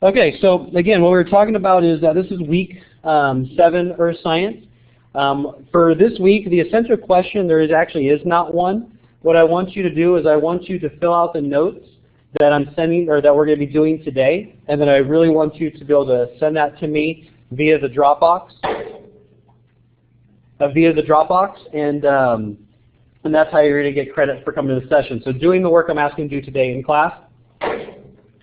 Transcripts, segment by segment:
Okay, so again, what we were talking about is this is week 7 Earth Science. For this week, the essential question, actually is not one. What I want you to do is I want you to fill out the notes that I'm sending, or that we're going to be doing today, and then I really want you to be able to send that to me via the Dropbox. And that's how you're going to get credit for coming to the session. So doing the work I'm asking you to do today in class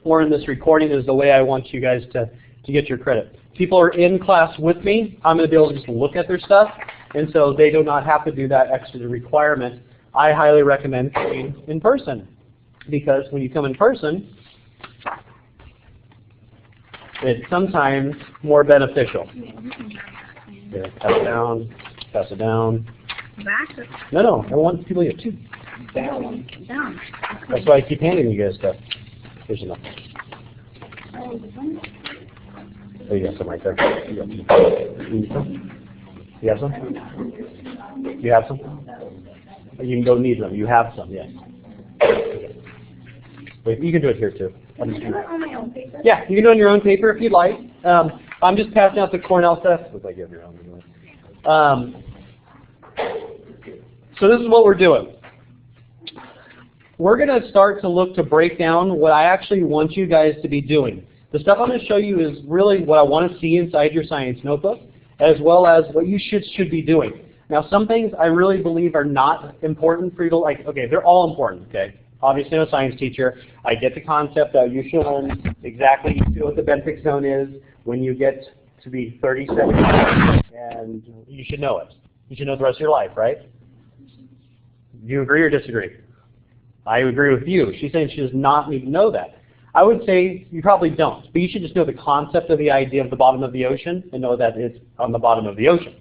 or in this recording is the way I want you guys to get your credit. People are in class with me. I'm going to be able to just look at their stuff, and so they do not have to do that extra requirement. I highly recommend coming in person, because when you come in person, it's sometimes more beneficial. Here, pass it down. Back? No, I want people to get two. Down. That's why I keep handing you guys stuff. Here's enough. Oh, you got some right there. You have some? You have some? You can go need them. You have some, yes. Wait, you can do it here too. Can I do it on my own paper? Yeah, you can do it on your own paper if you'd like. I'm just passing out the Cornell test. Looks like you have your own. So this is what we're doing. We're going to start to look to break down what I actually want you guys to be doing. The stuff I'm going to show you is really what I want to see inside your science notebook, as well as what you should be doing. Now, some things I really believe are not important for you to like. Okay, they're all important. Okay, obviously I'm a science teacher. I get the concept that you should learn exactly what the benthic zone is when you get to be 37, and you should know it. You should know it the rest of your life, right? Do you agree or disagree? I agree with you. She's saying she does not need to know that. I would say you probably don't, but you should just know the concept of the idea of the bottom of the ocean and know that it's on the bottom of the ocean.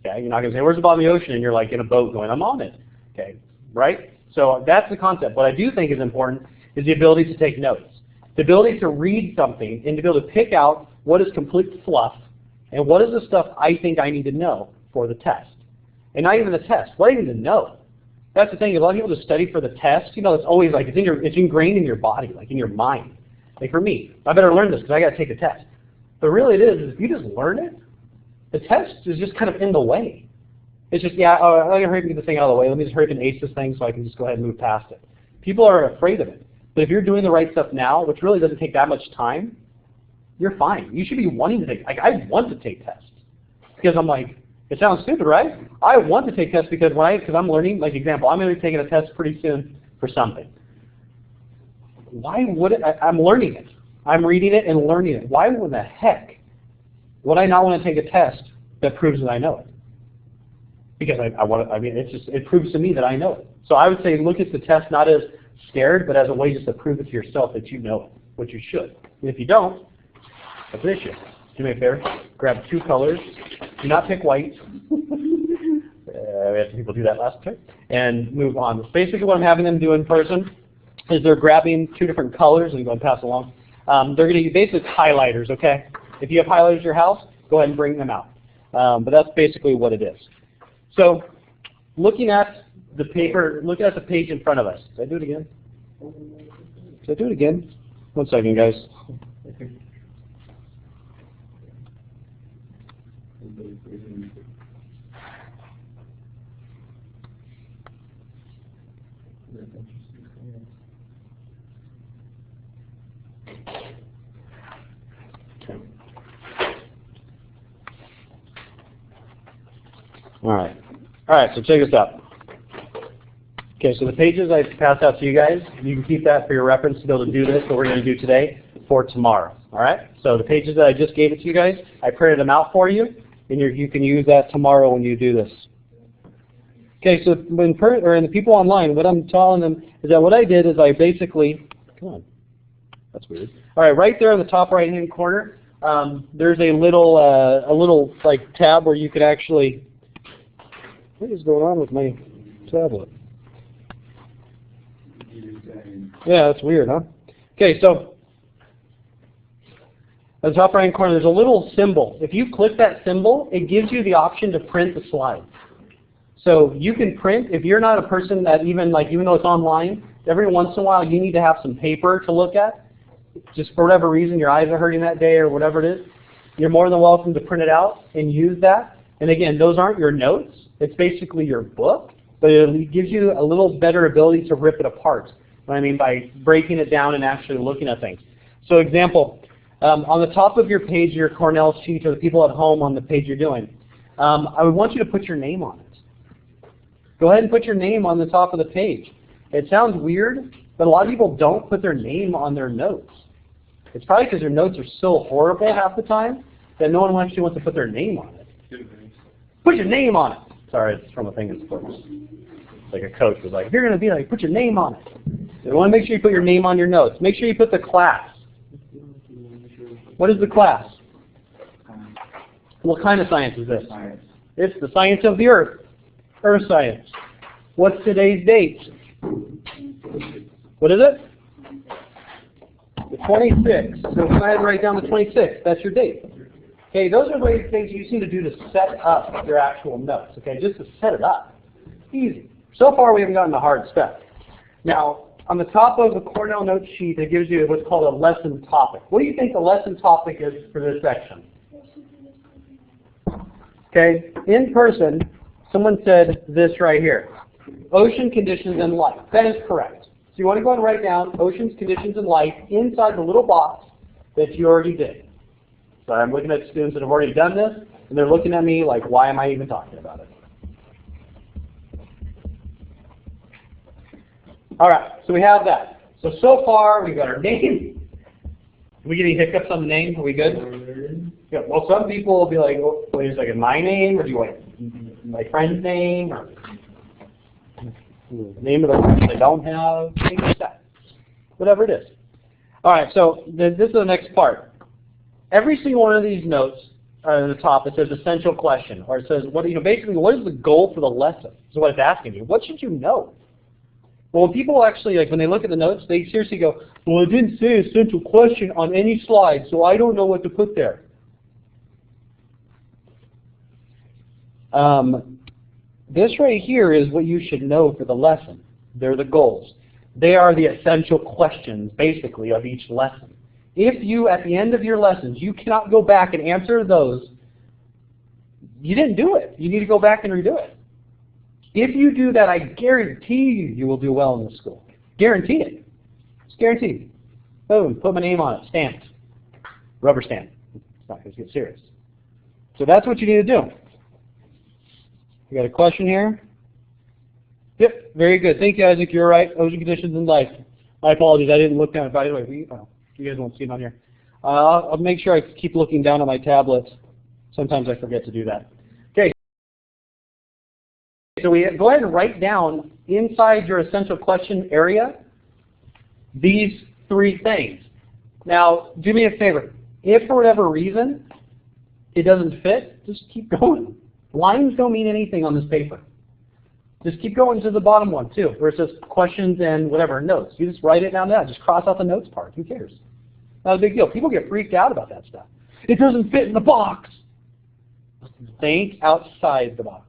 Okay, you're not going to say, where's the bottom of the ocean? And you're like in a boat going, I'm on it. Okay, right? So that's the concept. What I do think is important is the ability to take notes. The ability to read something and to be able to pick out what is complete fluff and what is the stuff I think I need to know for the test. And not even the test, what I need to know. That's the thing, a lot of people just study for the test. You know, it's always like, it's ingrained in your body, like in your mind. Like for me, I better learn this because I got to take a test. But really it is if you just learn it, the test is just kind of in the way. It's just, yeah, I'm going to hurry up and get this thing out of the way. Let me just hurry up and ace this thing so I can just go ahead and move past it. People are afraid of it. But if you're doing the right stuff now, which really doesn't take that much time, you're fine. You should be wanting to take, like I want to take tests. Because I'm like, it sounds stupid, right? I want to take tests because I'm learning, like example, I'm going to be taking a test pretty soon for something. Why would it, I'm learning it. I'm reading it and learning it. Why in the heck would I not want to take a test that proves that I know it? Because it proves to me that I know it. So I would say look at the test not as scared, but as a way just to prove it to yourself that you know it, which you should. And if you don't, that's an issue. Do me a favor, grab 2 colors. Do not pick white. We had some people do that last time. And move on. Basically what I'm having them do in person is they're grabbing 2 different colors and going to pass along. They're going to use basically highlighters, okay? If you have highlighters in your house, go ahead and bring them out. But that's basically what it is. So looking at the paper, looking at the page in front of us. Did I do it again? Did I do it again? 1 second, guys. All right, so check this out. Okay, so the pages I passed out to you guys, you can keep that for your reference to be able to do this, what we're going to do today, for tomorrow. All right? So the pages that I just gave it to you guys, I printed them out for you, and you can use that tomorrow when you do this. Okay, so in the people online, what I'm telling them is that what I did is I basically, come on, that's weird. All right, right there in the top right-hand corner, there's a little like tab where you can actually. What is going on with my tablet? Yeah, that's weird, huh? Okay, so at the top right-hand corner, there's a little symbol. If you click that symbol, it gives you the option to print the slides. So you can print, if you're not a person that even though it's online, every once in a while you need to have some paper to look at. just for whatever reason your eyes are hurting that day or whatever it is, you're more than welcome to print it out and use that. And again, those aren't your notes. It's basically your book, but it gives you a little better ability to rip it apart. What I mean by breaking it down and actually looking at things. So example, on the top of your page, your Cornell sheet, or the people at home on the page you're doing, I would want you to put your name on it. Go ahead and put your name on the top of the page. It sounds weird, but a lot of people don't put their name on their notes. It's probably because their notes are so horrible half the time that no one actually wants to put their name on it. Put your name on it. Sorry, it's from a thing in sports. Like a coach was like, if you're going to be like, put your name on it. So you want to make sure you put your name on your notes. Make sure you put the class. What is the class? What kind of science is this? It's the science of the earth. Earth science. What's today's date? What is it? The 26th. So go ahead and write down the 26th. That's your date. Okay, those are the things you need to do to set up your actual notes. Okay, just to set it up. Easy. So far we haven't gotten the hard stuff. Now, on the top of the Cornell note sheet, it gives you what's called a lesson topic. What do you think the lesson topic is for this section? Okay, in person, someone said this right here. Ocean conditions and life. That is correct. So you want to go and write down oceans, conditions, and life inside the little box that you already did. So I'm looking at students that have already done this, and they're looking at me like, why am I even talking about it? All right, so we have that. So far, we've got our name. Do we get any hiccups on the name? Are we good? Yeah. Well, some people will be like, oh, wait a second, my name, or do you want my friend's name, or the name of the person they don't have, things like that. Whatever it is. All right, so this is the next part. Every single one of these notes at the top, it says essential question, or it says, basically, what is the goal for the lesson? Is what it's asking you. What should you know? Well, when people actually, when they look at the notes, they seriously go, well, it didn't say essential question on any slide, so I don't know what to put there. This right here is what you should know for the lesson. They're the goals. They are the essential questions, basically, of each lesson. If you, at the end of your lessons, you cannot go back and answer those, you didn't do it. You need to go back and redo it. If you do that, I guarantee you will do well in the school. Guarantee it. It's guaranteed. Boom, put my name on it, stamped. Rubber stamp. It's not going to get serious. So that's what you need to do. You got a question here? Yep, very good. Thank you, Isaac. You're right. Ocean conditions and life. My apologies. I didn't look down. By the way, you guys won't see it on here. I'll make sure I keep looking down at my tablet. Sometimes I forget to do that. Okay. So we go ahead and write down inside your essential question area these three things. Now, do me a favor. If for whatever reason it doesn't fit, just keep going. Lines don't mean anything on this paper. Just keep going to the bottom one, too, where it says questions and whatever, notes. You just write it down there. Just cross out the notes part. Who cares? Not a big deal. People get freaked out about that stuff. It doesn't fit in the box. Think outside the box.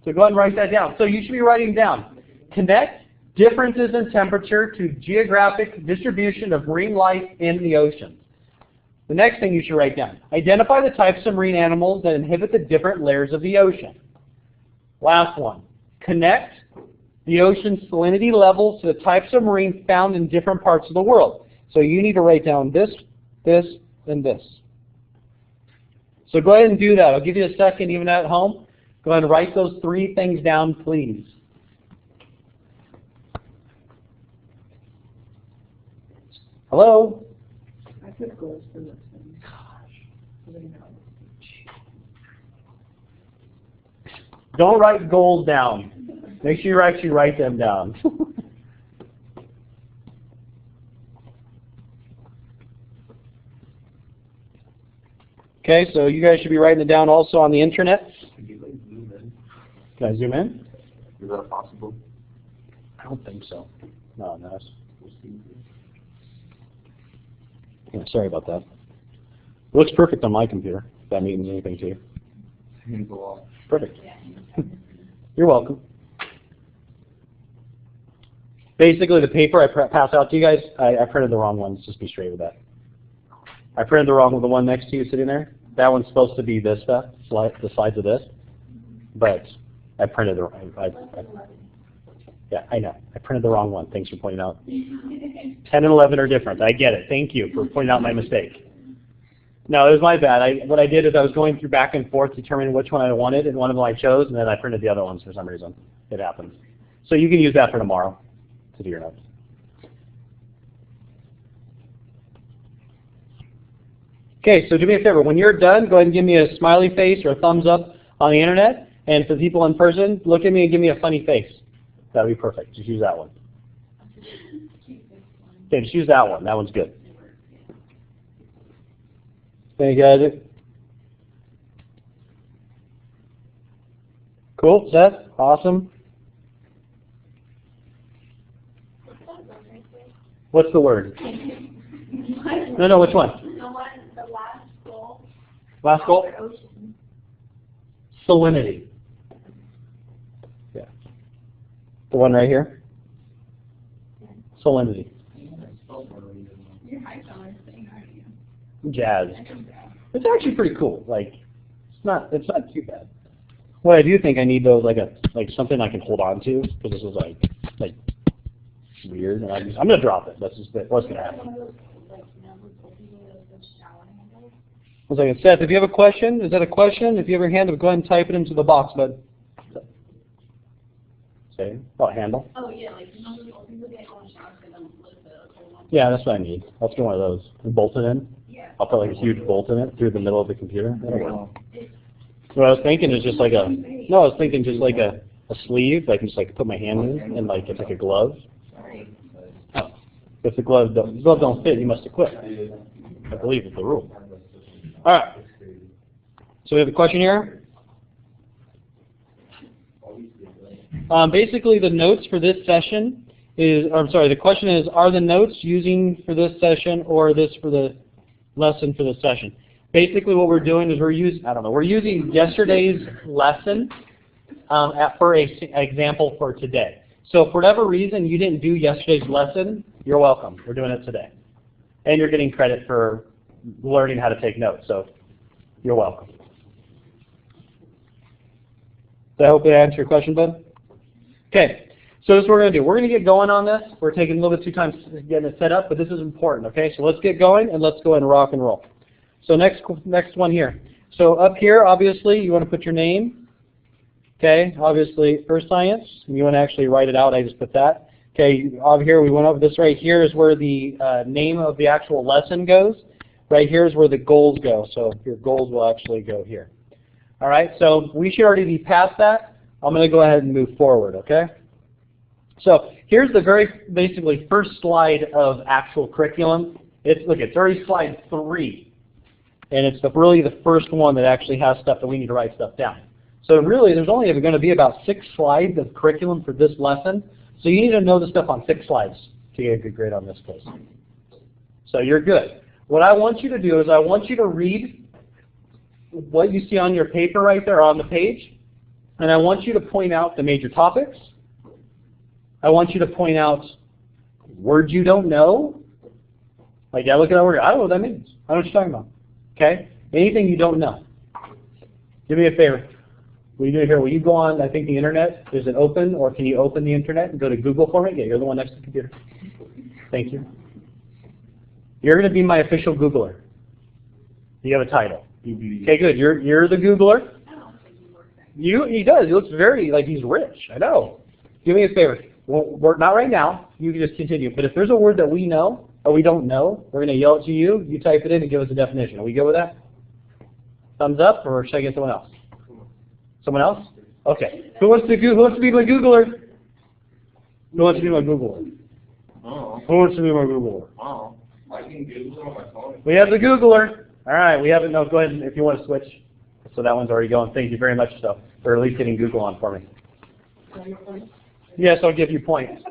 So go ahead and write that down. So you should be writing down, connect differences in temperature to geographic distribution of marine life in the oceans. The next thing you should write down, identify the types of marine animals that inhabit the different layers of the ocean. Last one, connect the ocean's salinity levels to the types of marine found in different parts of the world. So you need to write down this, this, and this. So go ahead and do that. I'll give you a second even at home. Go ahead and write those three things down, please. Hello? I put goals for this thing. Don't write goals down. Make sure you actually write them down. Okay, so you guys should be writing it down also on the internet. Can you zoom in? Can I zoom in? Is that possible? I don't think so. No, no. Yeah, sorry about that. It looks perfect on my computer, if that means anything to you. Hands off. Perfect. You're welcome. Basically, the paper I pass out to you guys, I printed the wrong ones. Just be straight with that. I printed the wrong one, the one next to you sitting there. That one's supposed to be this stuff, the slides of this. But I printed the wrong yeah, I know. I printed the wrong one. Thanks for pointing out. 10 and 11 are different. I get it. Thank you for pointing out my mistake. No, it was my bad. What I did is I was going through back and forth determining which one I wanted, and one of them I chose, and then I printed the other ones for some reason. It happens. So you can use that for tomorrow to do your notes. Okay, so do me a favor. When you're done, go ahead and give me a smiley face or a thumbs up on the internet. And for the people in person, look at me and give me a funny face. That would be perfect. Just use that one. Okay, just use that one. That one's good. Thank you, guys. Cool, Seth. Awesome. What's the word? No, which one? The last goal. Last goal? Salinity. Yeah. The one right here? Salinity. You're high color thing, aren't you? Jazz. It's actually pretty cool. Like, it's not too bad. What I do think I need though is like something I can hold on to, because this is like weird, and I'm gonna drop it. That's just what's gonna happen. One second, Seth. If you have a question, is that a question? If you have your hand up, go ahead and type it into the box, bud. Say, handle. Oh yeah, like people get on shots and then flip the cold one. Yeah, that's what I need. Let's get one of those. And bolt it in. Yeah. I'll put like a huge bolt in it through the middle of the computer. That'll work. What I was thinking is just like a sleeve. I can just like put my hand in, and like it's like a glove. Oh. If the glove don't fit, you must have quit. I believe it's the rule. All right. So we have a question here. Basically, the notes for this session the question is, are the notes using for this session or this for the lesson for the session? Basically, what we're doing is we're using yesterday's lesson for an example for today. So for whatever reason you didn't do yesterday's lesson, you're welcome. We're doing it today. And you're getting credit for learning how to take notes, so you're welcome. So I hope that answered your question, bud. Okay, so this is what we're going to do. We're going to get going on this. We're taking a little bit too time getting it set up, but this is important, okay? So let's get going, and let's go ahead and rock and roll. So next one here. So up here, obviously, you want to put your name. Okay, obviously, Earth Science. And you want to actually write it out. I just put that. Okay, over here, we went over this right here is where the name of the actual lesson goes. Right here is where the goals go. So your goals will actually go here. All right, so we should already be past that. I'm going to go ahead and move forward, okay? So here's the basically first slide of actual curriculum. It's already slide 3. And it's really the first one that actually has stuff that we need to write stuff down. So really, there's only going to be about 6 slides of curriculum for this lesson. So you need to know the stuff on 6 slides to get a good grade on this quiz. So you're good. What I want you to do is I want you to read what you see on your paper right there on the page. And I want you to point out the major topics. I want you to point out words you don't know. Like, yeah, look at that word. I don't know what that means. I don't know what you're talking about. Okay? Anything you don't know. Do me a favor. What you do here, will you go on, I think the internet, is it open, or can you open the internet and go to Google for me? Yeah, you're the one next to the computer. Thank you. You're going to be my official Googler. You have a title. Okay, good. You're the Googler. He does. He looks very like he's rich. I know. Do me a favor. Well, not right now. You can just continue. But if there's a word that we know or we don't know, we're going to yell it to you. You type it in and give us a definition. Are we good with that? Thumbs up, or should I get someone else? Someone else? Okay. Who wants to be my Googler? Who wants to be my Googler? Oh. Who wants to be my Googler? Oh. I can Google it on my phone. We have the Googler. All right. We have it. No, go ahead if you want to switch. So that one's already going. Thank you very much, so for at least getting Google on for me. Yes, I'll give you points.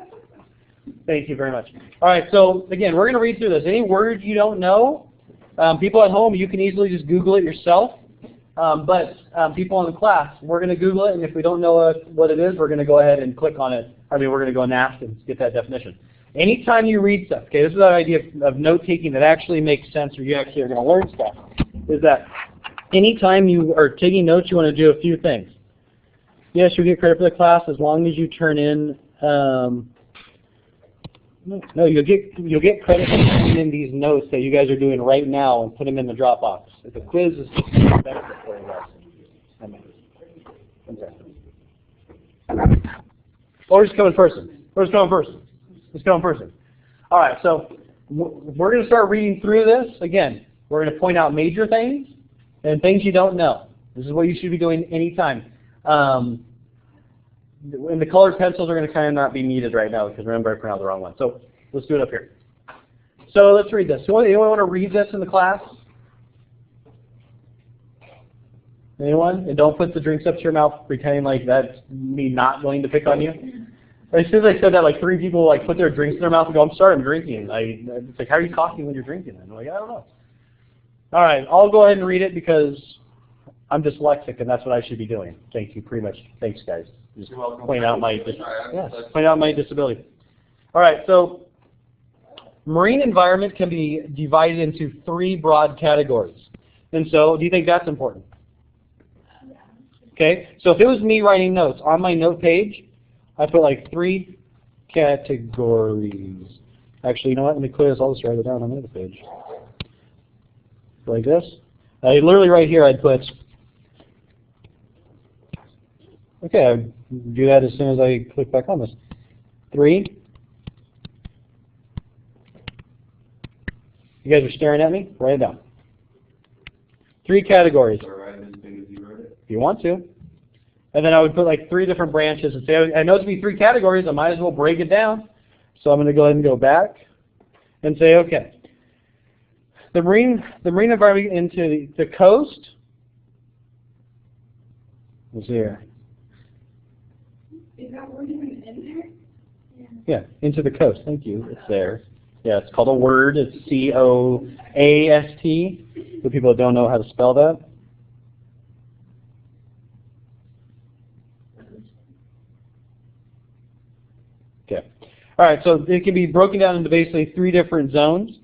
Thank you very much. All right. So again, we're going to read through this. Any word you don't know, people at home, you can easily just Google it yourself. But people in the class, we're going to Google it, and if we don't know what it is, we're going to go ahead and click on it. We're going to go and ask and get that definition. Anytime you read stuff, okay, this is the idea of note-taking that actually makes sense or you actually are going to learn stuff, is that anytime you are taking notes, you want to do a few things. Yes, you'll get credit for the class as long as you turn in, no, you'll get credit for turning in these notes that you guys are doing right now and put them in the Dropbox. If the quiz is benefit for you guys. Or just come in person. Or just come in person. Just come in person. All right, so we're going to start reading through this. Again, we're going to point out major things and things you don't know. This is what you should be doing anytime. And the colored pencils are going to kind of not be needed right now because remember I printed out the wrong one. So let's do it up here. So let's read this. Anyone want to read this in the class? Anyone? And don't put the drinks up to your mouth pretending like that's me not going to pick on you. As soon as I said that, like 3 people like put their drinks in their mouth and go, I'm sorry, I'm drinking. It's like, how are you talking when you're drinking? And I'm like, I don't know. All right, I'll go ahead and read it because I'm dyslexic and that's what I should be doing. Thank you pretty much. Thanks, guys. Just point out my disability. All right, so marine environment can be divided into 3 broad categories. And so, do you think that's important? Okay, so if it was me writing notes on my note page, I put like 3 categories. Actually, you know what? Let me clear this. I'll just write it down on the other page. Like this. Literally right here, I'd put. Okay, I'd do that as soon as I click back on this. 3. You guys are staring at me? Write it down. 3 categories. If you want to. And then I would put like 3 different branches and say, I know it's to be 3 categories, I might as well break it down. So I'm going to go ahead and go back and say, okay, the marine environment into the coast is here. Is that word even in there? Yeah, into the coast. Thank you. It's there. Yeah, it's called a word. It's C-O-A-S-T. For people that don't know how to spell that. Okay. All right, so it can be broken down into basically 3 different zones.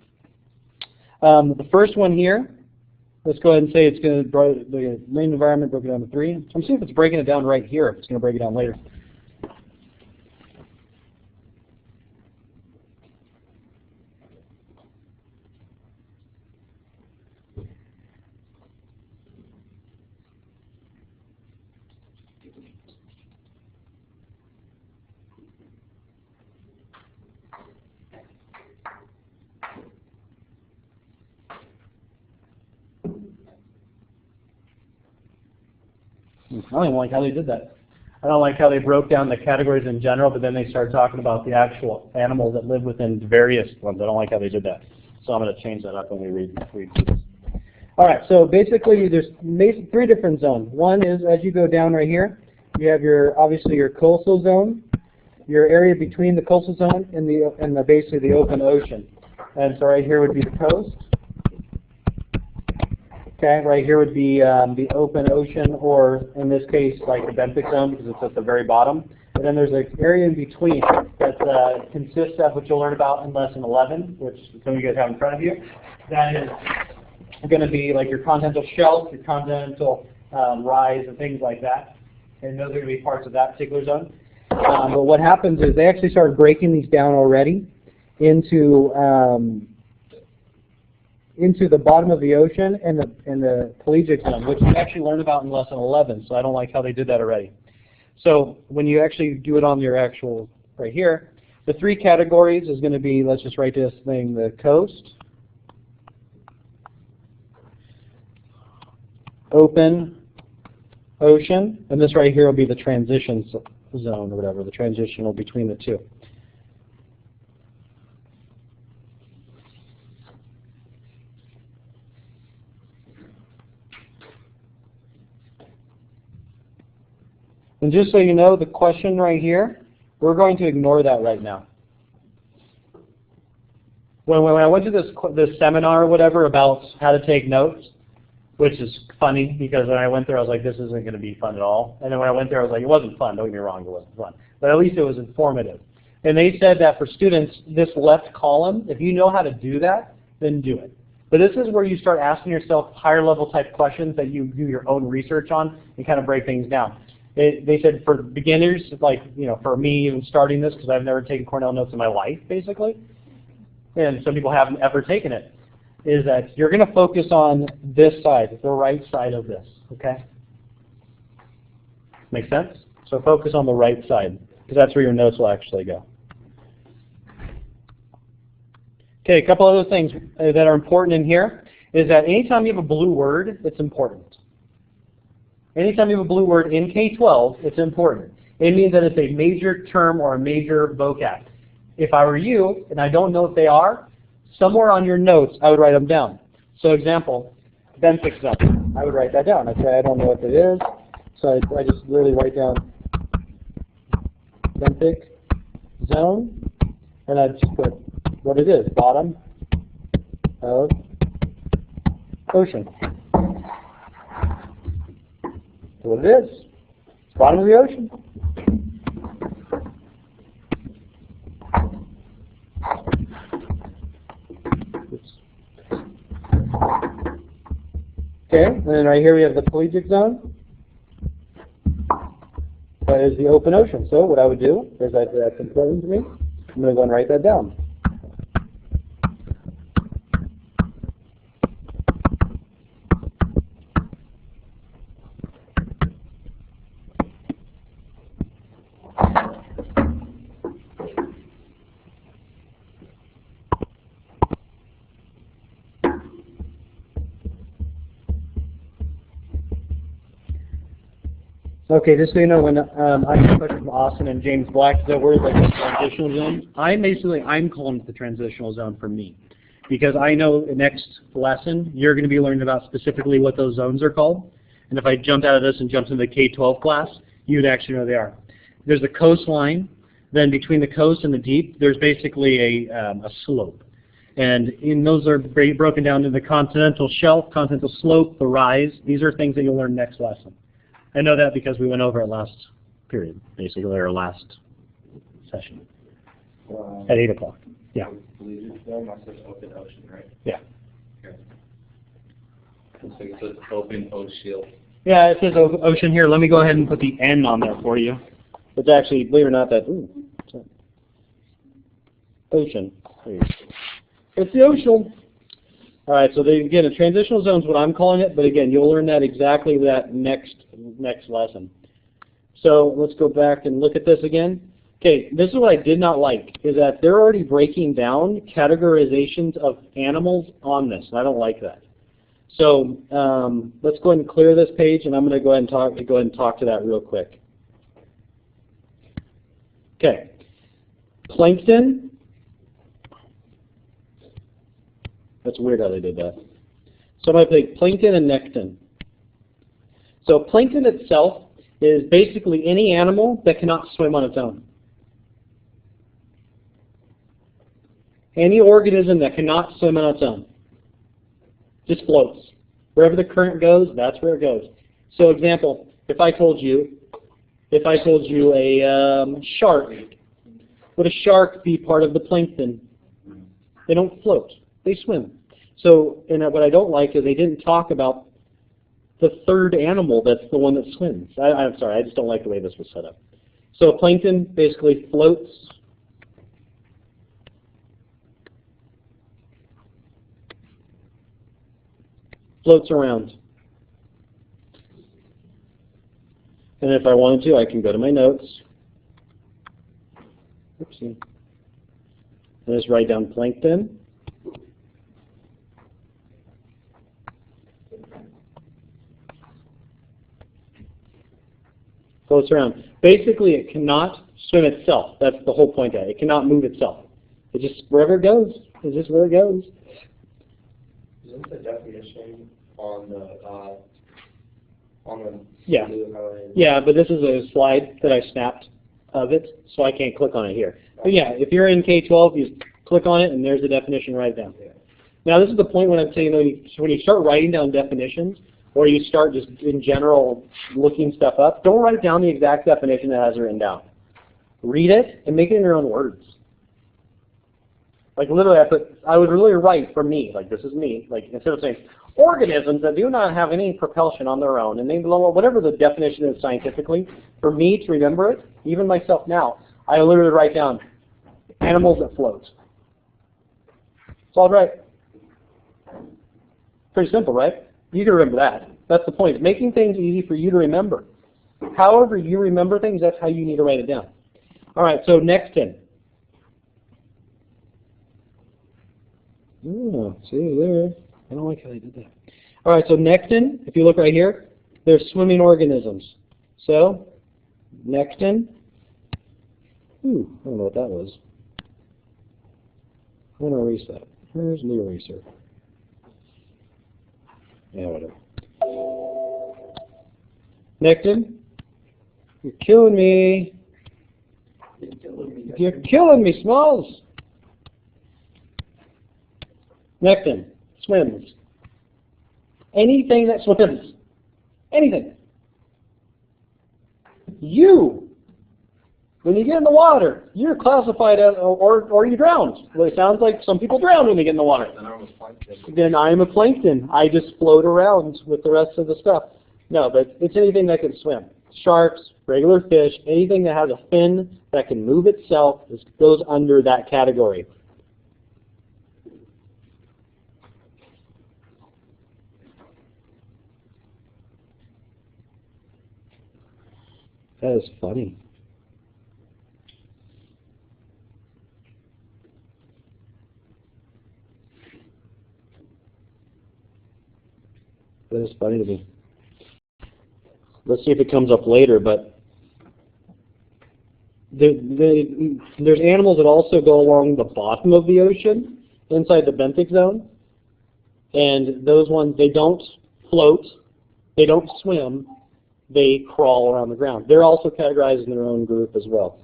The first one here, let's go ahead and say it's going to the marine environment broken down to 3. I'm seeing if it's breaking it down right here, if it's going to break it down later. I don't even like how they did that. I don't like how they broke down the categories in general, but then they started talking about the actual animals that live within various ones. I don't like how they did that. So I'm going to change that up when we read this. All right, so basically there's 3 different zones. One is as you go down right here, you have obviously your coastal zone, your area between the coastal zone and basically the open ocean. And so right here would be the coast. Okay, right here would be the open ocean, or in this case, like the benthic zone, because it's at the very bottom. And then there's an area in between that consists of, which you'll learn about in lesson 11, which some of you guys have in front of you. That is going to be like your continental shelf, your continental rise, and things like that. And those are going to be parts of that particular zone. But what happens is they actually started breaking these down already into the bottom of the ocean and the pelagic zone, which we actually learned about in lesson 11, so I don't like how they did that already. So when you actually do it on your actual, right here, the 3 categories is going to be, let's just write this thing, the coast, open ocean, and this right here will be the transition zone or whatever, the transitional between the 2. And just so you know, the question right here, we're going to ignore that right now. When I went to this seminar or whatever about how to take notes, which is funny because when I went there I was like, this isn't going to be fun at all. And then when I went there I was like, it wasn't fun, don't get me wrong, it wasn't fun. But at least it was informative. And they said that for students, this left column, if you know how to do that, then do it. But this is where you start asking yourself higher level type questions that you do your own research on and kind of break things down. They said for beginners, like, you know, for me even starting this, because I've never taken Cornell notes in my life, basically, and some people haven't ever taken it, is that you're going to focus on this side, the right side of this, okay? Make sense? So focus on the right side, because that's where your notes will actually go. Okay, a couple other things that are important in here is that anytime you have a blue word, it's important. Anytime you have a blue word in K-12, it's important. It means that it's a major term or a major vocab. If I were you, and I don't know if they are, somewhere on your notes, I would write them down. So example, benthic zone. I would write that down. I'd say I don't know what it is, so I just literally write down benthic zone, and I'd just put what it is, bottom of ocean. What it is, it's bottom of the ocean. Okay, and then right here we have the pelagic zone. That is the open ocean. So what I would do is that's important to me. I'm going to go and write that down. Okay, just so you know, when I get a question from Austin and James Black, that word like the transitional zone, I'm calling it the transitional zone for me. Because I know the next lesson, you're going to be learning about specifically what those zones are called. And if I jumped out of this and jumped into the K-12 class, you'd actually know they are. There's the coastline, then between the coast and the deep, there's basically a slope. And in those are broken down into the continental shelf, continental slope, the rise. These are things that you'll learn next lesson. I know that because we went over it last period, basically, or last session at 8 o'clock. Yeah. Open ocean, right? Yeah. Okay. So it says open ocean. Yeah, it says ocean here. Let me go ahead and put the N on there for you. It's actually, believe it or not, that ocean. There you go. It's the ocean. All right, so again, a transitional zone is what I'm calling it, but again, you'll learn that exactly that next lesson. So let's go back and look at this again. Okay, this is what I did not like, is that they're already breaking down categorizations of animals on this, and I don't like that. So let's go ahead and clear this page, and I'm going to go ahead and talk to that real quick. Okay, plankton. That's weird how they did that. So I'm going to take plankton and nekton. So plankton itself is basically any animal that cannot swim on its own. Any organism that cannot swim on its own. Just floats. Wherever the current goes, that's where it goes. So example, if I told you a shark, would a shark be part of the plankton? They don't float. They swim. So, and what I don't like is they didn't talk about the third animal that's the one that swims. I'm sorry, I just don't like the way this was set up. So plankton basically floats. Floats around. And if I wanted to, I can go to my notes. Oopsie. And just write down plankton. Floats around. Basically, it cannot swim itself. That's the whole point of it. It cannot move itself. It just, wherever it goes, it's just where it goes. Isn't the definition on the Yeah. Yeah, but this is a slide that I snapped of it, so I can't click on it here. But yeah, if you're in K-12, you click on it, and there's the definition right down. Now, this is the point when I'm saying when you start writing down definitions, or you start just in general looking stuff up, don't write down the exact definition that has it written down. Read it and make it in your own words. Like literally, I would really write for me, like this is me, like instead of saying organisms that do not have any propulsion on their own, and they, whatever the definition is scientifically, for me to remember it, even myself now, I literally write down animals that float. That's all right. Pretty simple, right? You can remember that. That's the point. Making things easy for you to remember. However you remember things, that's how you need to write it down. All right, so Nectin. Oh, see there. I don't like how they did that. All right, so Nectin, if you look right here, they're swimming organisms. So, Nectin. Ooh, I don't know what that was. I'm going to erase that. Where's the eraser? Yeah, whatever. Nectin, you're killing me. You're killing me, Smalls. Nectin swims. Anything that swims. Anything. You, when you get in the water, you're classified as, or you drowned. Well, it sounds like some people drown when they get in the water. Then I'm a plankton. I just float around with the rest of the stuff. No, but it's anything that can swim. Sharks, regular fish, anything that has a fin that can move itself goes under that category. That is funny. That is funny to me. Let's see if it comes up later, but there's animals that also go along the bottom of the ocean, inside the benthic zone, and those ones, they don't float, they don't swim, they crawl around the ground. They're also categorized in their own group as well.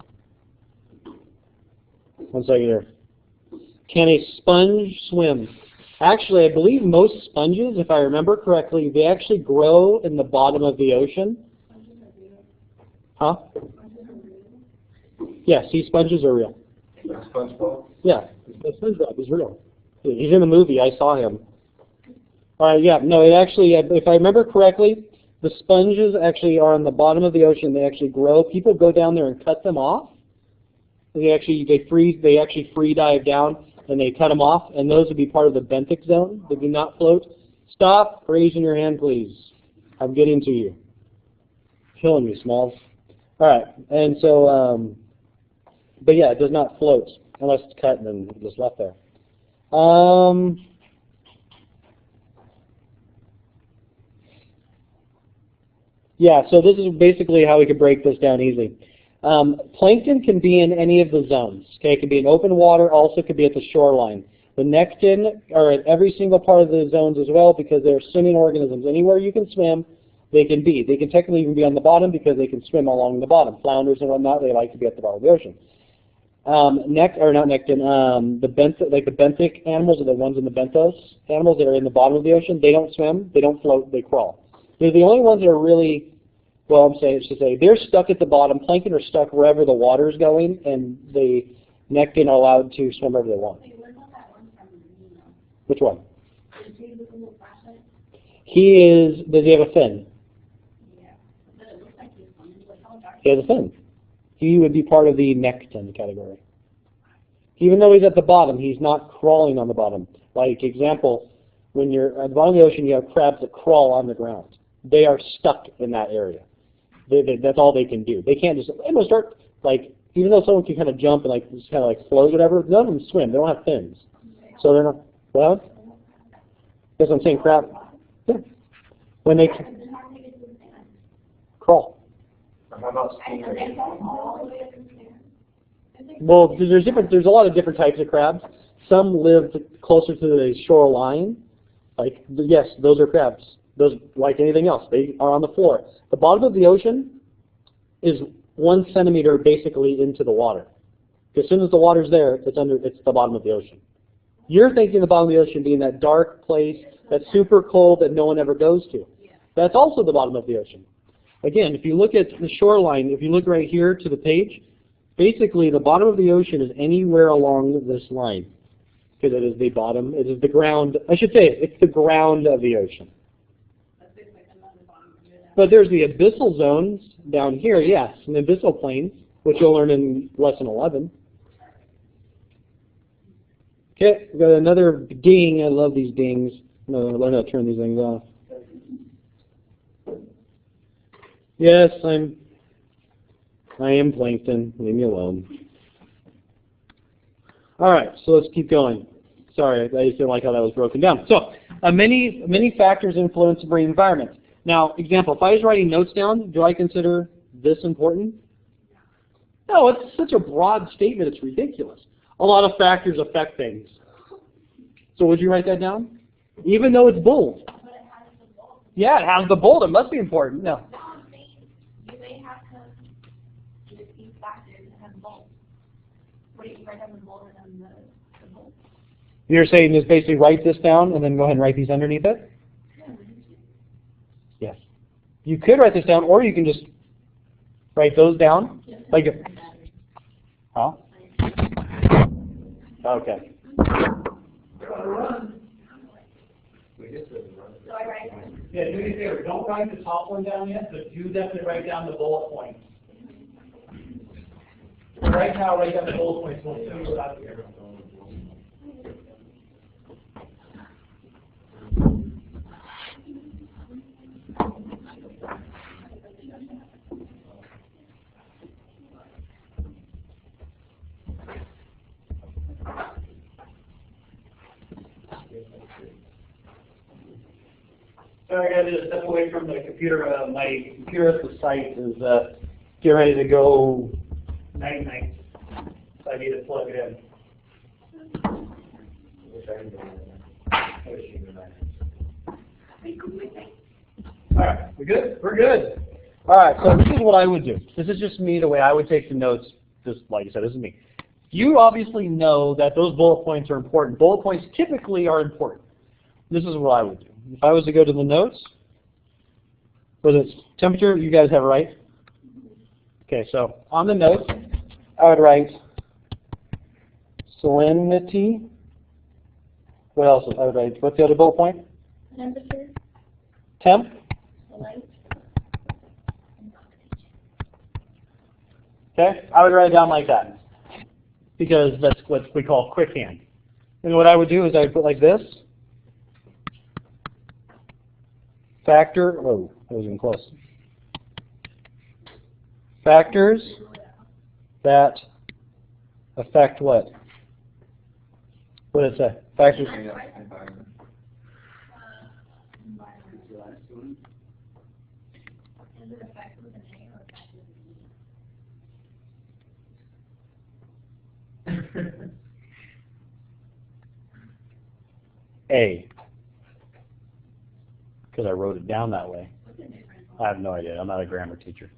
One second here. Can a sponge swim? Actually, I believe most sponges, if I remember correctly, they actually grow in the bottom of the ocean. Huh? Yeah, sea sponges are real. SpongeBob? Yeah, SpongeBob is real. He's in the movie. I saw him. Yeah, no, it actually, if I remember correctly, the sponges actually are on the bottom of the ocean. They actually grow. People go down there and cut them off. They actually free dive down and they cut them off, and those would be part of the benthic zone. They do not float. Stop raising your hand, please. I'm getting to you. Killing me, Smalls. All right, and so, but yeah, it does not float unless it's cut and then just left there. Yeah, so this is basically how we could break this down easily. Plankton can be in any of the zones. Okay, it can be in open water, also could be at the shoreline. The Nectin are at every single part of the zones as well because they're swimming organisms. Anywhere you can swim, they can be. They can technically even be on the bottom because they can swim along the bottom. Flounders and whatnot, they like to be at the bottom of the ocean. Not Nectin, the benthic animals are the ones in the benthos. Animals that are in the bottom of the ocean, they don't swim, they don't float, they crawl. They're the only ones that are really, well, they're stuck at the bottom. Plankton are stuck wherever the water is going, and the Nectin are allowed to swim wherever they want. Wait, what about that one from Nemo? Which one? Is he with a little flashlight? Does he have a fin? Yeah. But it looks like he's swimming. Like, how dark? He has a fin. He would be part of the Nectin category. Even though he's at the bottom, he's not crawling on the bottom. Like, example, when you're at the bottom of the ocean, you have crabs that crawl on the ground. They are stuck in that area. That's all they can do. They can't just, I'm gonna start, like, even though someone can kind of jump and like just kind of like float or whatever, none of them swim. They don't have fins. So they're not, well, that's what I'm saying, crab. Yeah. When they crawl. How about stingrays? Well, there's a lot of different types of crabs. Some live closer to the shoreline. Like, yes, those are crabs. Those, like anything else, they are on the floor. The bottom of the ocean is 1 centimeter basically into the water. As soon as the water's there, it's the bottom of the ocean. You're thinking the bottom of the ocean being that dark place that's super cold that no one ever goes to. That's also the bottom of the ocean. Again, if you look at the shoreline, if you look right here to the page, Basically, the bottom of the ocean is anywhere along this line. Because it is the bottom, it is the ground, I should say it's the ground of the ocean. But there's the abyssal zones down here, yes, and the abyssal plains, which you'll learn in lesson 11. Okay, we've got another ding. I love these dings. No, learn how to turn these things off. Yes, I am plankton. Leave me alone. All right, so let's keep going. Sorry, I just didn't like how that was broken down. So, many factors influence the marine environment. Now, example, if I was writing notes down, do I consider this important? No, it's such a broad statement, it's ridiculous. A lot of factors affect things. So would you write that down? Even though it's bold. But it has the bold. Yeah, it has the bold. It must be important. No. No, I'm saying you may have to use these factors and have bold. What do you write down the bold and then the bold? You're saying is basically write this down and then go ahead and write these underneath it? Yes. You could write this down, or you can just write those down. Like, huh? Okay. So I write Yeah, do me a favor. Don't write the top one down yet, but do definitely write down the bullet points. Right now, write down the bullet points. We'll see what's out here. Sorry, I got to step away from the computer. My computer at the site is getting ready to go night-night, so I need to plug it in. All right, we good? We're good. All right, so this is what I would do. This is just me, the way I would take the notes, just like I said, this is me. You obviously know that those bullet points are important. Bullet points typically are important. This is what I would do. If I was to go to the notes, was it temperature? You guys have it right? Okay, so on the notes, I would write salinity. What else? I would write, what's the other bullet point? temperature, Temp. light, Okay, I would write it down like that because that's what we call quick hand. And what I would do is I would put like this. Factor, oh, that was even close. Factors that affect what? What did it say? Factors. is it affected with an A or affected with an A. Because I wrote it down that way. I have no idea. I'm not a grammar teacher.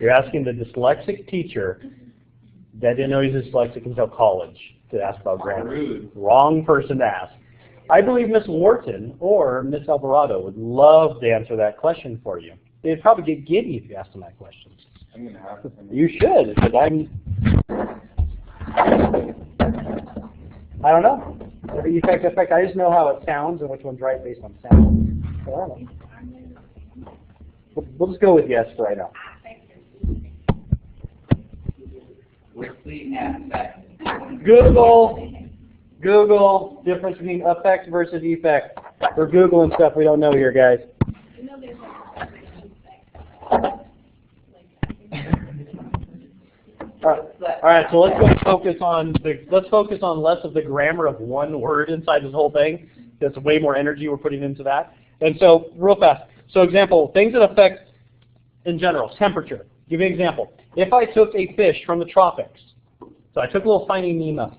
You're asking the dyslexic teacher that didn't know he's dyslexic until college to ask about grammar. Rude. Wrong person to ask. I believe Miss Wharton or Miss Alvarado would love to answer that question for you. They'd probably get giddy if you asked them that question. I'm going to have to. You should, because I don't know. Effect, I just know how it sounds and which one's right based on sound. So I don't know. We'll just go with yes for right now. What's the affect? Google, difference between affect versus effect. We're Googling stuff we don't know here, guys. You know there's like effect. All right, so let's focus on less of the grammar of one word inside this whole thing. There's way more energy we're putting into that. And so, real fast. So, example, things that affect, in general, temperature. Give you an example. If I took a fish from the tropics, so I took a little tiny Nemo.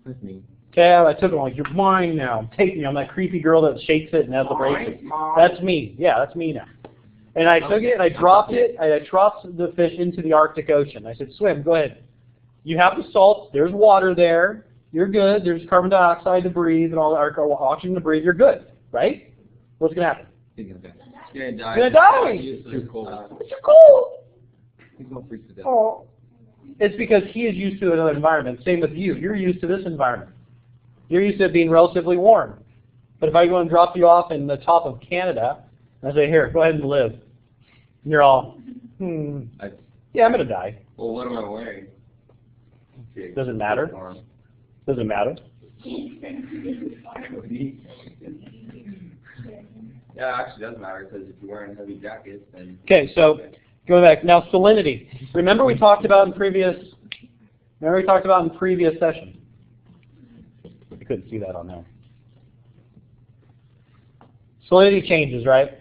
That's me. Okay, I took it, I'm like, you're mine now. I'm taking you. I'm that creepy girl that shakes it and has the braces. That's me. Yeah, that's me now. And I took it and I dropped it. I dropped the fish into the Arctic Ocean. I said, swim, go ahead. You have the salt. There's water there. You're good. There's carbon dioxide to breathe and all that oxygen to breathe. You're good, right? What's going to happen? He's going to die. He's going to die. It's too cold. It's too cold. He's gonna freeze to death. Oh, it's because he is used to another environment. Same with you. You're used to this environment. You're used to it being relatively warm. But if I go and drop you off in the top of Canada, and I say, here, go ahead and live. And you're all, yeah, I'm going to die. Well, what am I wearing? Doesn't matter. Doesn't matter. Yeah, it actually does matter because if you're wearing heavy jackets, then. Okay, so going back now, salinity. Remember we talked about in previous sessions. I couldn't see that on there. Salinity changes, right?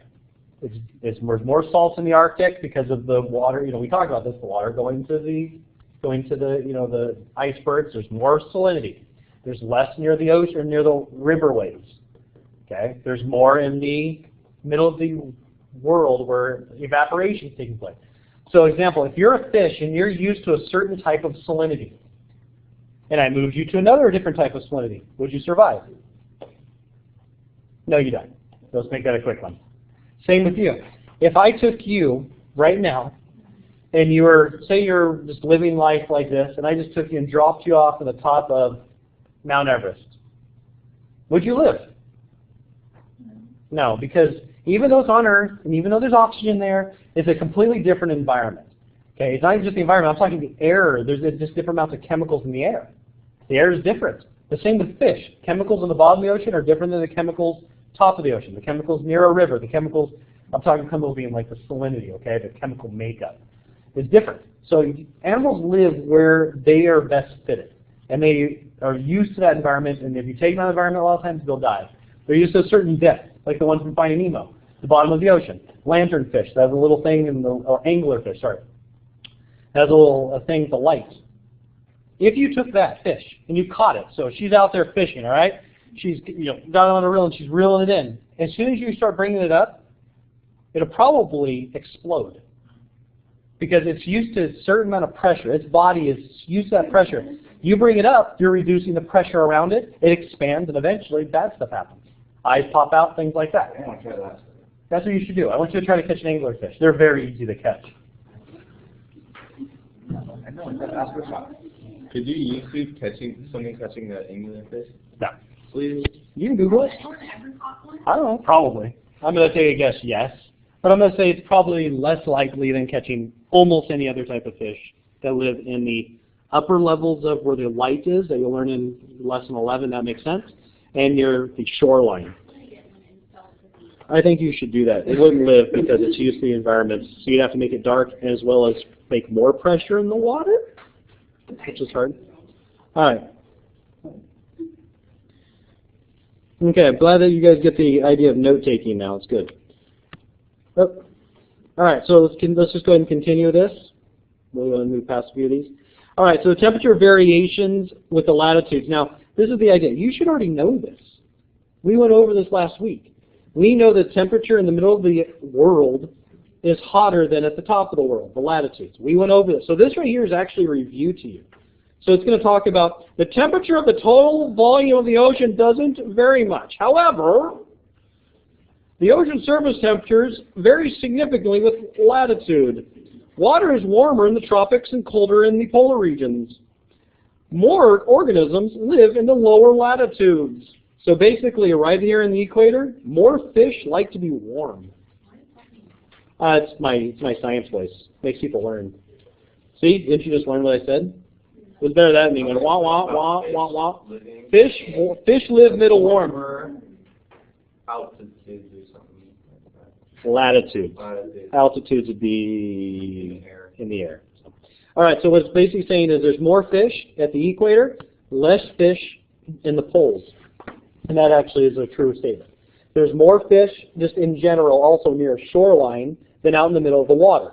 There's more salts in the Arctic because of the water. You know, we talked about this. The water going to the the icebergs. There's more salinity. There's less near the ocean, near the river waves. Okay, there's more in the middle of the world where evaporation is taking place. So, example, if you're a fish and you're used to a certain type of salinity, and I moved you to another different type of salinity, would you survive? No, you don't. Let's make that a quick one. Same with you. If I took you right now, and say you're just living life like this, and I just took you and dropped you off at the top of Mount Everest, would you live? No, because even though it's on Earth, and even though there's oxygen there, it's a completely different environment. Okay, it's not even just the environment. I'm talking the air. There's just different amounts of chemicals in the air. The air is different. The same with fish. Chemicals in the bottom of the ocean are different than the chemicals top of the ocean. The chemicals near a river. The chemicals, I'm talking chemicals being like the salinity, okay, the chemical makeup, is different. So animals live where they are best fitted, and they are used to that environment. And if you take them out of the environment, a lot of times they'll die. They're used to a certain depth, like the one from Finding Nemo, the bottom of the ocean. Lanternfish, that has a little thing in the, or anglerfish, sorry, has a little thing with the light. If you took that fish and you caught it, so she's out there fishing, all right? She's got it on a reel and she's reeling it in. As soon as you start bringing it up, it'll probably explode because it's used to a certain amount of pressure. Its body is used to that pressure. You bring it up, you're reducing the pressure around it. It expands, and eventually bad stuff happens. Eyes pop out, things like that. I want to try that. That's what you should do. I want you to try to catch an anglerfish. They're very easy to catch. I know. Ask for a shot. Could you YouTube catching the anglerfish? No. Please. You can Google it. Anyone ever caught one? I don't know. Probably. I'm going to take a guess, yes. But I'm going to say it's probably less likely than catching almost any other type of fish that live in the upper levels of where the light is, that you'll learn in lesson 11, that makes sense, and the shoreline. I think you should do that. It wouldn't live because it's used to the environment, so you'd have to make it dark as well as make more pressure in the water, which is hard. All right. Okay, I'm glad that you guys get the idea of note-taking now. It's good. Oh. All right, so let's just go ahead and continue this. We'll go and move past a few of these. All right, so the temperature variations with the latitudes. Now, this is the idea. You should already know this. We went over this last week. We know that temperature in the middle of the world is hotter than at the top of the world, the latitudes. We went over this. So this right here is actually a review to you. So it's going to talk about the temperature of the total volume of the ocean doesn't vary much. However, the ocean surface temperatures vary significantly with latitude. Water is warmer in the tropics and colder in the polar regions. More organisms live in the lower latitudes. So basically, right here in the equator, more fish like to be warm. It's my science voice. Makes people learn. See? Didn't you just learn what I said? It was better than me going wah wah wah wah wah. Fish live middle warm. Altitudes or something like that. Latitude. Altitudes would be in the air. All right, so what it's basically saying is there's more fish at the equator, less fish in the poles. And that actually is a true statement. There's more fish just in general also near a shoreline than out in the middle of the water.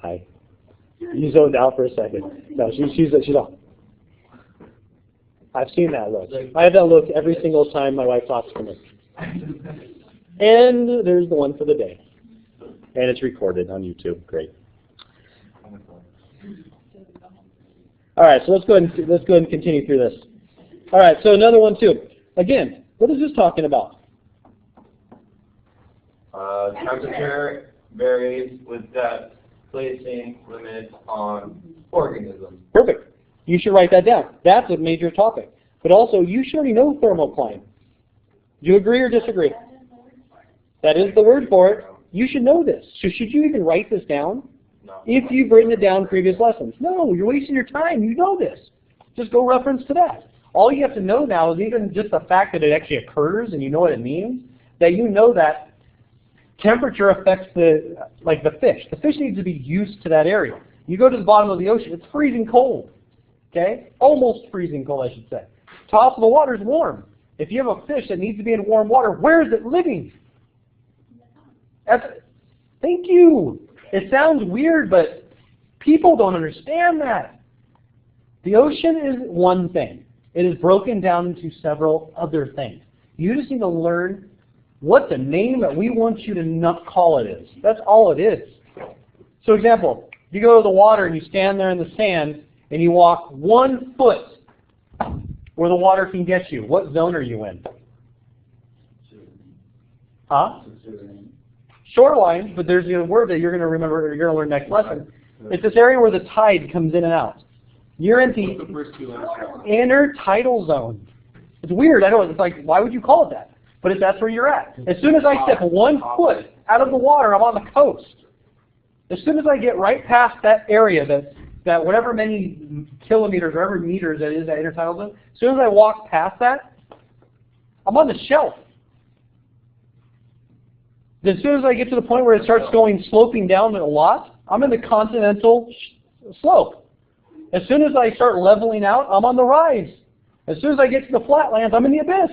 Hi. You zoned out for a second. No, she's off. I've seen that look. I have that look every single time my wife talks to me. And there's the one for the day. And it's recorded on YouTube. Great. All right, so let's go ahead and continue through this. All right, so another one too. Again, what is this talking about? Temperature varies with depth, placing limits on organisms. Perfect. You should write that down. That's a major topic. But also, you should already know thermocline. Do you agree or disagree? That is the word for it. You should know this. So should you even write this down? No. If you've written it down in previous lessons. No, you're wasting your time. You know this. Just go reference to that. All you have to know now is even just the fact that it actually occurs and you know what it means, that you know that temperature affects the fish. The fish needs to be used to that area. You go to the bottom of the ocean, it's freezing cold. Okay? Almost freezing cold, I should say. Top of the water is warm. If you have a fish that needs to be in warm water, where is it living? Thank you. It sounds weird, but people don't understand that. The ocean is one thing. It is broken down into several other things. You just need to learn what the name that we want you to not call it is. That's all it is. So example, you go to the water and you stand there in the sand and you walk 1 foot where the water can get you. What zone are you in? Huh? Shoreline, but there's a word that you're going to remember, or you're going to learn next lesson. It's this area where the tide comes in and out. You're in the intertidal zone. It's weird, I know, it's like, why would you call it that? But that's where you're at. As soon as I step 1 foot out of the water, I'm on the coast. As soon as I get right past that area, that whatever many kilometers or whatever meters that is that intertidal zone, as soon as I walk past that, I'm on the shelf. As soon as I get to the point where it starts going sloping down a lot, I'm in the continental slope. As soon as I start leveling out, I'm on the rise. As soon as I get to the flatlands, I'm in the abyss.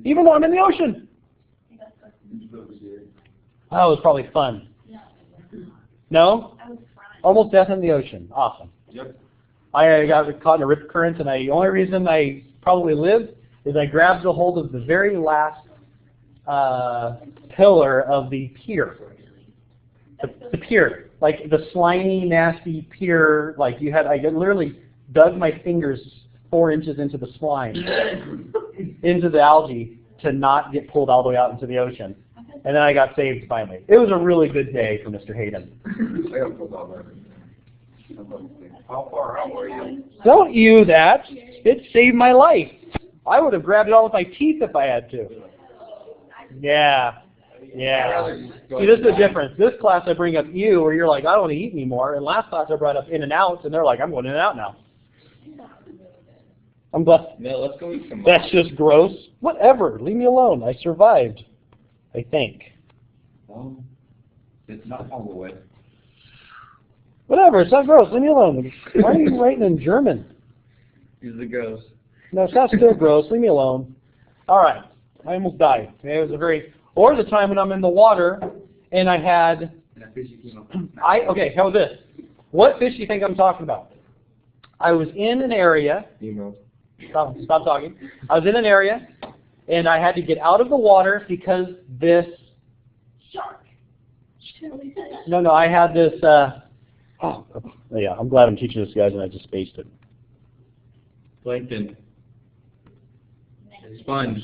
Even though I'm in the ocean. That was probably fun. No? Almost death in the ocean. Awesome. Yep. I got caught in a rip current, and the only reason I probably lived is I grabbed a hold of the very last pillar of the pier. The pier. Like the slimy, nasty pier. Like I literally dug my fingers 4 inches into the slime, into the algae, to not get pulled all the way out into the ocean. And then I got saved finally. It was a really good day for Mr. Hayden. How far out were you? Don't you that. It saved my life. I would have grabbed it all with my teeth if I had to. Yeah. Yeah. See, this is the difference. This class I bring up you, where you're like, I don't want to eat anymore. And last class I brought up in and out, and they're like, I'm going in and out now. I'm glad. No, let's go eat some. That's just gross. Whatever. Leave me alone. I survived. I think. Well, it's not all the way. Whatever. It's not gross. Leave me alone. Why are you writing in German? He's the ghost. No, it's not still gross. Leave me alone. All right. I almost died. It was a very... Or the time when I'm in the water and I had... Okay, how about this? What fish do you think I'm talking about? I was in an area... Stop talking. I was in an area and I had to get out of the water because this... Shark. No, I had this... yeah, I'm glad I'm teaching this, guys, and I just spaced it. Plankton. Sponge.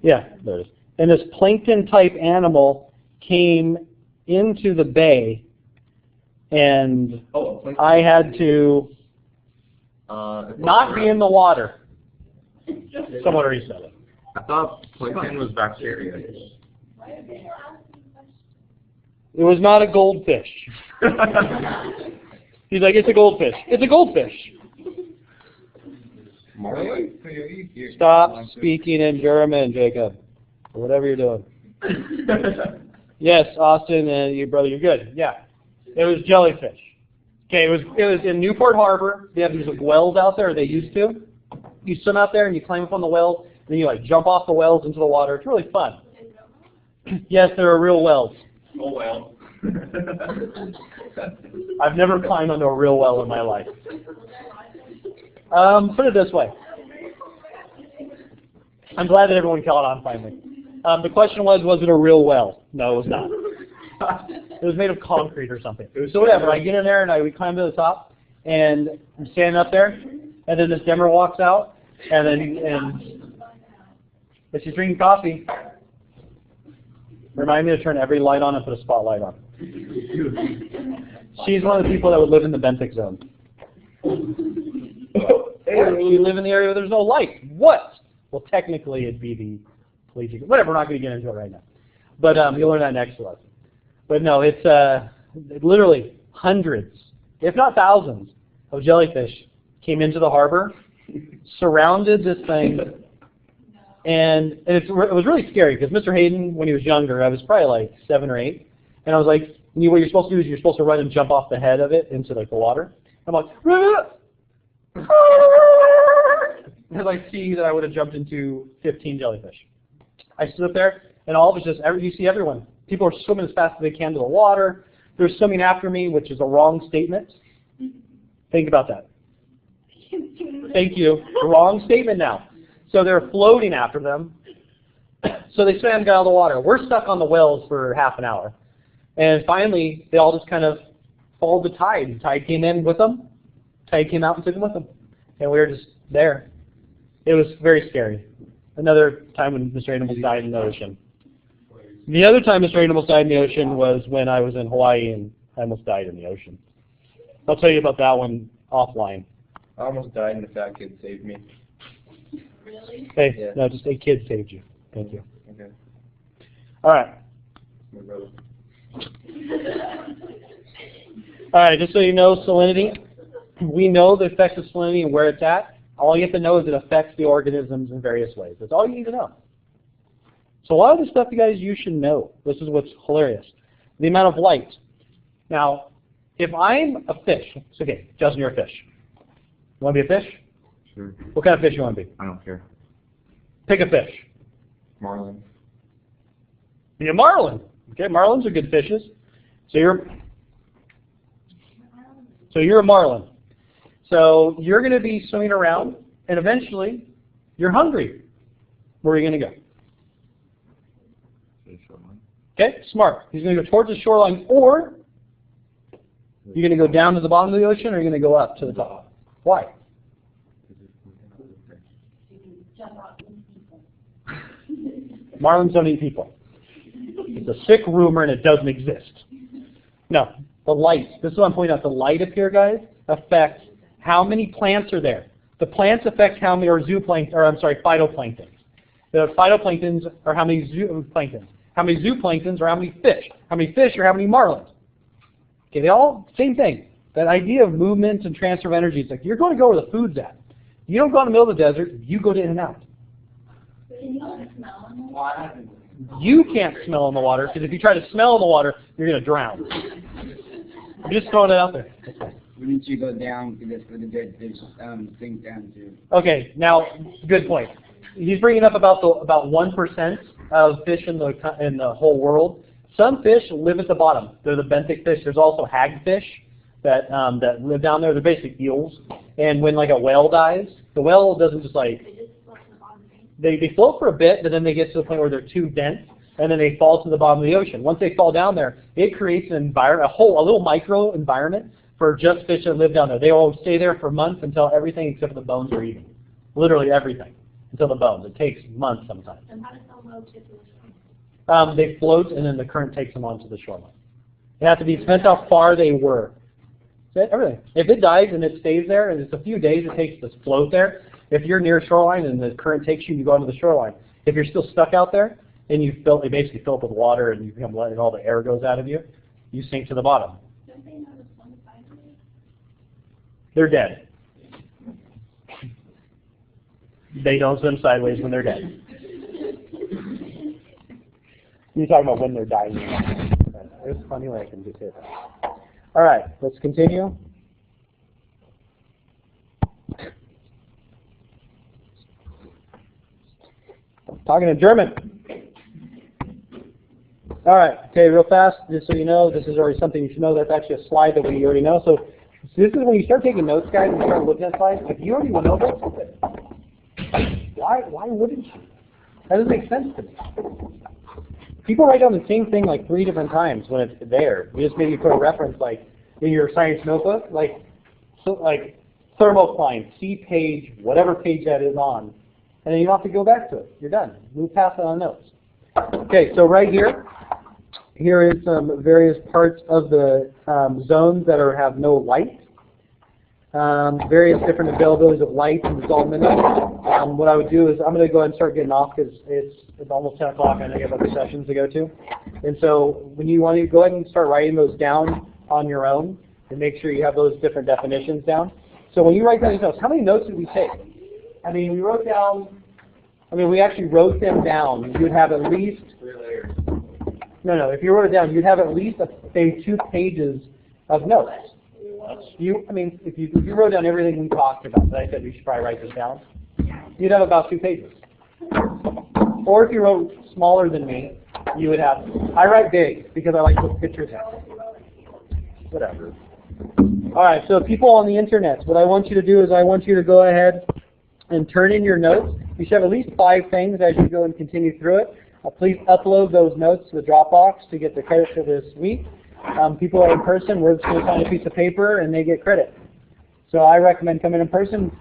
Yeah, there it is. And this plankton-type animal came into the bay, and I had to not be in the water. Someone already said it. I thought plankton was bacteria. It was not a goldfish. He's like, it's a goldfish. It's a goldfish. Stop speaking in German, Jacob. Or whatever you're doing. Yes, Austin and your brother, you're good. Yeah. It was jellyfish. Okay, it was in Newport Harbor. They have these wells out there, or they used to. You swim out there and you climb up on the wells, and then you jump off the wells into the water. It's really fun. Yes, there are real wells. Oh well. I've never climbed onto a real well in my life. Put it this way. I'm glad that everyone caught on finally. The question was it a real well? No, it was not. It was made of concrete or something. So whatever, I get in there and we climb to the top, and I'm standing up there, and then this demmer walks out, and she's drinking coffee. Remind me to turn every light on and put a spotlight on. She's one of the people that would live in the benthic zone. You live in the area where there's no light. What? Well, technically it'd be the pelagic. Whatever, we're not going to get into it right now. But you'll learn that next lesson. But no, it's literally hundreds, if not thousands, of jellyfish came into the harbor, surrounded this thing, and it was really scary because Mr. Hayden, when he was younger, I was probably like 7 or 8, and I was like, what you're supposed to do is you're supposed to run and jump off the head of it into like the water. I'm like, because I see that I would have jumped into 15 jellyfish. I stood up there, and all of it's just, you see everyone. People are swimming as fast as they can to the water. They're swimming after me, which is a wrong statement. Think about that. Thank you. Wrong statement now. So they're floating after them. So they swam and got out of the water. We're stuck on the wells for half an hour. And finally, they all just kind of followed the tide. The tide came in with them. Tide came out and took them with them. And we were just there. It was very scary. Another time when Mr. Animals died in the ocean. The other time Mr. Animals died in the ocean was when I was in Hawaii and I almost died in the ocean. I'll tell you about that one offline. I almost died and the fat kid saved me. Really? Hey, Yeah. no, just a kid saved you. Thank you. Okay. All right. My brother. All right, just so you know, salinity. We know the effects of salinity and where it's at. All you have to know is it affects the organisms in various ways. That's all you need to know. So a lot of the stuff, you guys, you should know. This is what's hilarious. The amount of light. Now, if I'm a fish, it's okay, Justin, you're a fish. You want to be a fish? Sure. What kind of fish you want to be? I don't care. Pick a fish. Marlin. Be a marlin. Okay, marlins are good fishes. So you're a marlin. So you're going to be swimming around, and eventually you're hungry. Where are you going to go? Okay, smart. He's going to go towards the shoreline, or you're going to go down to the bottom of the ocean, or you're going to go up to the top. Why? Marlins don't eat people. It's a sick rumor, and it doesn't exist. No, the light. This is what I'm pointing out. The light up here, guys, affects how many plants are there. The plants affect how many, or phytoplanktons. The phytoplanktons are how many zooplanktons. How many zooplanktons are how many fish. How many fish are how many marlins. Okay, they all, same thing. That idea of movement and transfer of energy, it's like you're going to go where the food's at. You don't go in the middle of the desert, you go to in and out. Can you smell in the water? You can't smell in the water, because if you try to smell in the water, you're going to drown. I'm just throwing it out there. Wouldn't you go down because for the dead fish sink down too? Okay, now, good point. He's bringing up about 1% of fish in the whole world. Some fish live at the bottom. They're the benthic fish. There's also hagfish that live down there. They're basically eels. And when like a whale dies, the whale doesn't just like, They just float to the bottom, right? they float for a bit, but then they get to the point where they're too dense, and then they fall to the bottom of the ocean. Once they fall down there, it creates an environment, a little micro environment for just fish that live down there. They will stay there for months until everything except for the bones are eaten. Literally everything until the bones. It takes months sometimes. And how does the low get to the shore? They float, and then the current takes them onto the shoreline. It has to be, depends how far they were. Everything. If it dies and it stays there, and it's a few days it takes to float there, if you're near shoreline and the current takes you, you go onto the shoreline. If you're still stuck out there, and you basically fill up with water, and you become letting all the air goes out of you, you sink to the bottom. Don't they know to swim sideways? They're dead. They don't swim sideways when they're dead. You're talking about when they're dying. It's funny when I can just hit that. All right, let's continue. Talking in German. All right, okay, real fast, just so you know, this is already something you should know. That's actually a slide that we already know. So this is when you start taking notes, guys, and you start looking at slides. If you already know this, why wouldn't you? That doesn't make sense to me. People write down the same thing like 3 different times when it's there. You just maybe put a reference like in your science notebook, like thermocline, see page, whatever page that is on, and then you don't have to go back to it. You're done. Move past it on notes. Okay, so right here, Here is some various parts of the zones that have no light. Various different availabilities of light in the dissolved minerals. What I would do is I'm going to go ahead and start getting off because it's almost 10 o'clock and I know you have other sessions to go to. And so when you want to go ahead and start writing those down on your own and make sure you have those different definitions down. So when you write down these notes, how many notes did we take? I mean, we actually wrote them down. You would have at least, no, if you wrote it down, you'd have at least, say, 2 pages of notes. If you wrote down everything we talked about, that I said we should probably write this down, you'd have about 2 pages. Or if you wrote smaller than me, you would have, I write big because I like to put pictures in. Whatever. All right, so people on the internet, what I want you to do is I want you to go ahead and turn in your notes. You should have at least 5 things as you go and continue through it. Please upload those notes to the Dropbox to get the credit for this week. People are in person, we're just going to sign a piece of paper and they get credit. So I recommend coming in person.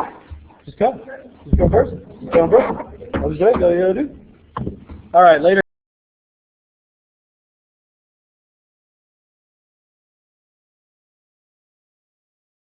Just come. Just go in person. Just go in person. I'll just do it. Go do. All right, later.